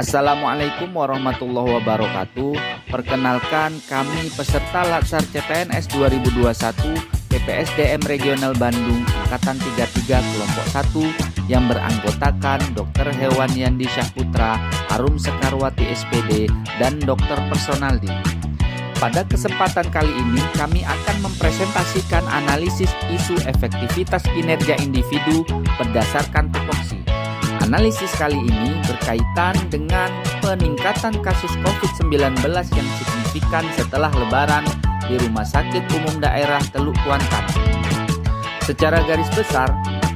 Assalamualaikum warahmatullahi wabarakatuh. Perkenalkan, kami peserta Latsar CPNS 2021 PPSDM Regional Bandung Angkatan 33 Kelompok 1 yang beranggotakan Dr. Hewan Yandi Syahputra, Arum Sekarwati SPD, dan Dr. Personaldi. Pada kesempatan kali ini kami akan mempresentasikan analisis isu efektivitas kinerja individu berdasarkan tupoksi. Analisis kali ini berkaitan dengan peningkatan kasus COVID-19 yang signifikan setelah Lebaran di Rumah Sakit Umum Daerah Teluk Kuantan. Secara garis besar,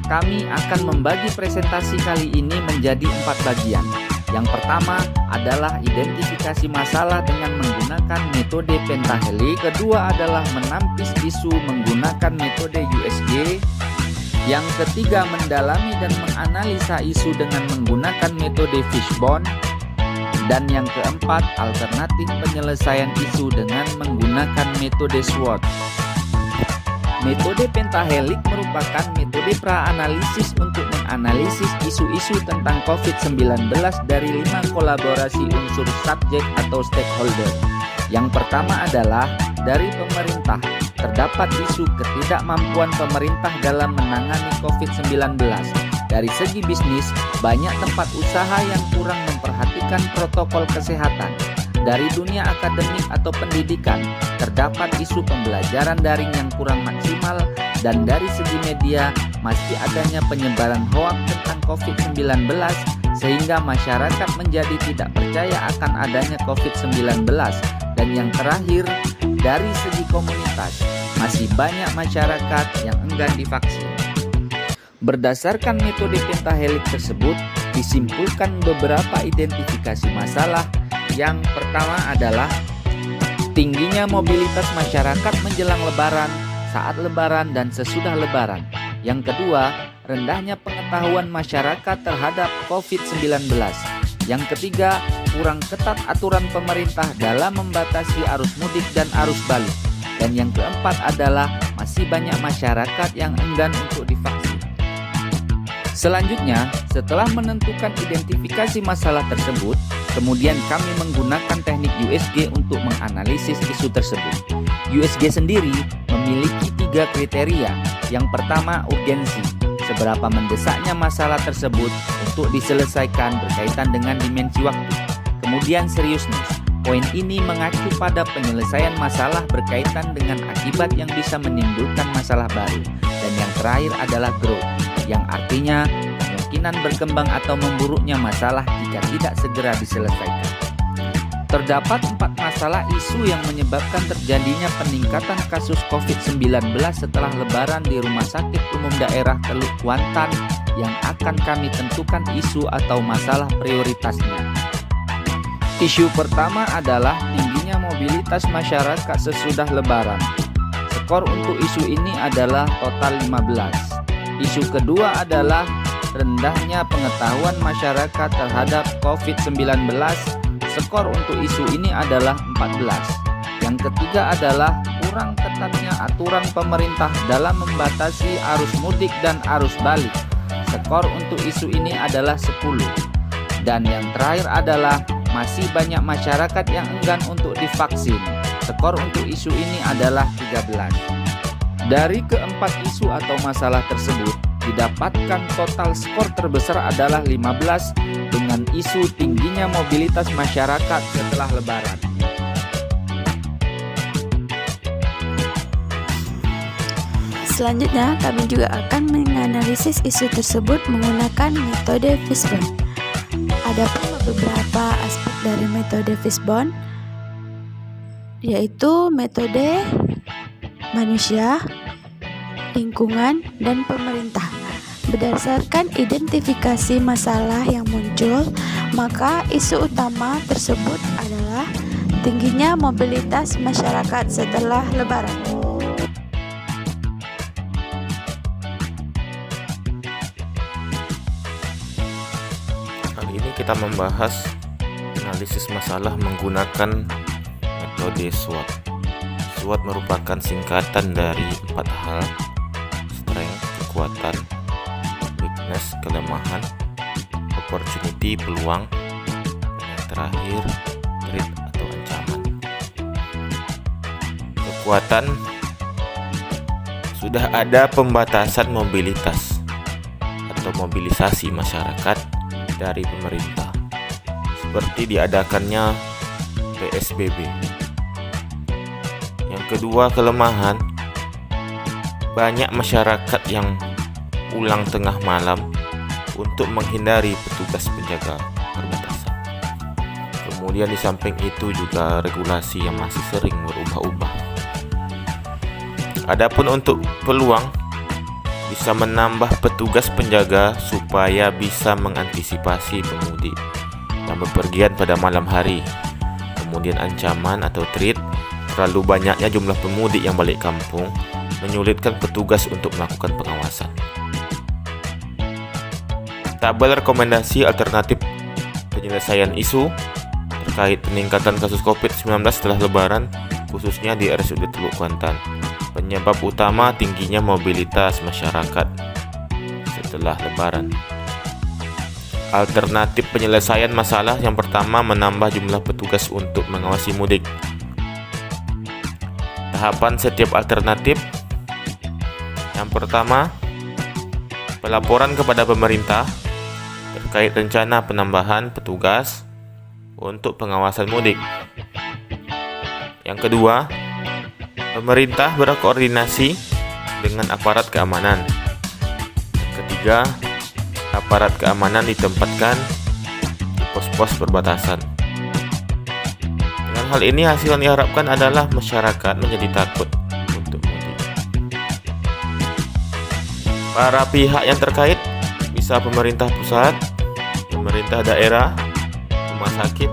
kami akan membagi presentasi kali ini menjadi 4 bagian. Yang pertama adalah identifikasi masalah dengan menggunakan metode pentahelik. Kedua adalah menampis isu menggunakan metode USG. Yang ketiga, mendalami dan menganalisa isu dengan menggunakan metode fishbone. Dan yang keempat, alternatif penyelesaian isu dengan menggunakan metode SWOT. Metode pentahelik merupakan metode pra-analisis untuk menganalisis isu-isu tentang COVID-19 dari 5 kolaborasi unsur subjek atau stakeholder. Yang pertama adalah dari pemerintah. Terdapat isu ketidakmampuan pemerintah dalam menangani COVID-19. Dari segi bisnis, banyak tempat usaha yang kurang memperhatikan protokol kesehatan. Dari dunia akademik atau pendidikan, terdapat isu pembelajaran daring yang kurang maksimal. Dan dari segi media, masih adanya penyebaran hoaks tentang COVID-19 sehingga masyarakat menjadi tidak percaya akan adanya COVID-19. Dan yang terakhir, dari segi komunitas, masih banyak masyarakat yang enggan divaksin. Berdasarkan metode pentahelik tersebut, disimpulkan beberapa identifikasi masalah. Yang pertama adalah tingginya mobilitas masyarakat menjelang Lebaran, saat Lebaran, dan sesudah Lebaran. Yang kedua, rendahnya pengetahuan masyarakat terhadap COVID-19. Yang ketiga, kurang ketat aturan pemerintah dalam membatasi arus mudik dan arus balik. Dan yang keempat adalah masih banyak masyarakat yang enggan untuk divaksin. Selanjutnya, setelah menentukan identifikasi masalah tersebut, kemudian kami menggunakan teknik USG untuk menganalisis isu tersebut. USG sendiri memiliki 3 kriteria. Yang pertama, urgensi. Seberapa mendesaknya masalah tersebut untuk diselesaikan berkaitan dengan dimensi waktu. Kemudian seriusness. Poin ini mengacu pada penyelesaian masalah berkaitan dengan akibat yang bisa menimbulkan masalah baru. Dan yang terakhir adalah growth, yang artinya kemungkinan berkembang atau memburuknya masalah jika tidak segera diselesaikan. Terdapat 4 masalah isu yang menyebabkan terjadinya peningkatan kasus COVID-19 setelah Lebaran di Rumah Sakit Umum Daerah Teluk Kuantan yang akan kami tentukan isu atau masalah prioritasnya. Isu pertama adalah tingginya mobilitas masyarakat sesudah Lebaran. Skor untuk isu ini adalah total 15. Isu kedua adalah rendahnya pengetahuan masyarakat terhadap COVID-19. Skor untuk isu ini adalah 14. Yang ketiga adalah kurang ketatnya aturan pemerintah dalam membatasi arus mudik dan arus balik. Skor untuk isu ini adalah 10. Dan yang terakhir adalah masih banyak masyarakat yang enggan untuk divaksin. Skor untuk isu ini adalah 13. Dari keempat isu atau masalah tersebut, didapatkan total skor terbesar adalah 15 dengan isu tingginya mobilitas masyarakat setelah Lebaran. Selanjutnya, kami juga akan menganalisis isu tersebut menggunakan metode fishbone. Ada beberapa aspek dari metode fishbone, yaitu metode manusia, lingkungan, dan pemerintah. Berdasarkan identifikasi masalah yang muncul, maka isu utama tersebut adalah tingginya mobilitas masyarakat setelah Lebaran. Kali ini kita membahas analisis masalah menggunakan metode SWOT. SWOT merupakan singkatan dari 4 hal: strength, kekuatan, weakness, kelemahan, opportunity, peluang, terakhir, threat atau ancaman. Kekuatan: sudah ada pembatasan mobilitas atau mobilisasi masyarakat dari pemerintah, seperti diadakannya PSBB. Yang kedua, kelemahan: banyak masyarakat yang pulang tengah malam untuk menghindari petugas penjaga perbatasan. Kemudian di samping itu juga regulasi yang masih sering berubah-ubah. Adapun untuk peluang, bisa menambah petugas penjaga supaya bisa mengantisipasi pemudik yang bepergian pada malam hari. Kemudian ancaman atau threat: terlalu banyaknya jumlah pemudik yang balik kampung menyulitkan petugas untuk melakukan pengawasan. Tabel rekomendasi alternatif penyelesaian isu terkait peningkatan kasus COVID-19 setelah Lebaran, khususnya di RSUD Teluk Kuantan. Penyebab utama tingginya mobilitas masyarakat setelah Lebaran. Alternatif penyelesaian masalah yang pertama, menambah jumlah petugas untuk mengawasi mudik. Tahapan setiap alternatif: yang pertama, pelaporan kepada pemerintah terkait rencana penambahan petugas untuk pengawasan mudik. Yang kedua, pemerintah berkoordinasi dengan aparat keamanan. Yang ketiga, aparat keamanan ditempatkan di pos-pos perbatasan. Dengan hal ini, hasil yang diharapkan adalah masyarakat menjadi takut untuk mudik. Para pihak yang terkait bisa pemerintah pusat, pemerintah daerah, rumah sakit,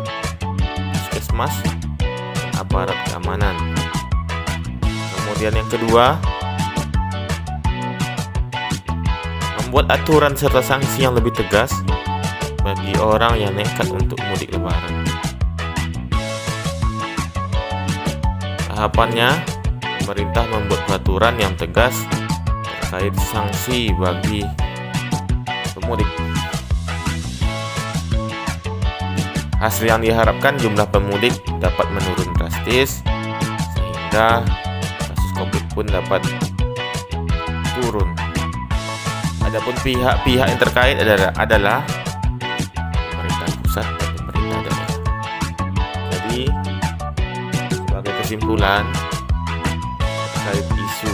puskesmas, dan aparat keamanan. Kemudian yang kedua, membuat aturan serta sanksi yang lebih tegas bagi orang yang nekat untuk mudik Lebaran. Tahapannya, pemerintah membuat peraturan yang tegas terkait sanksi bagi pemudik. Hasil yang diharapkan, jumlah pemudik dapat menurun drastis sehingga kasus COVID pun dapat turun. Adapun pihak-pihak yang terkait adalah pemerintah pusat dan pemerintah daerah. Jadi, sebagai kesimpulan terkait isu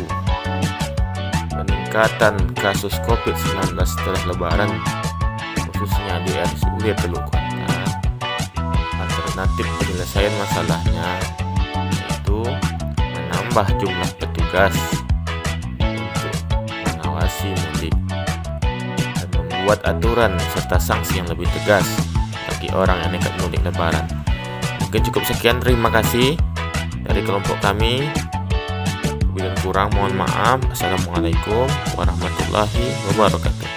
peningkatan kasus COVID-19 setelah Lebaran, khususnya di RSUD Teluk Kuantan, alternatif penyelesaian masalahnya yaitu menambah jumlah petugas untuk mengawasi mudik dan membuat aturan serta sanksi yang lebih tegas bagi orang yang nekat mudik Lebaran. Mungkin cukup sekian, terima kasih dari kelompok kami. Lebih dan kurang mohon maaf. Assalamualaikum warahmatullahi wabarakatuh.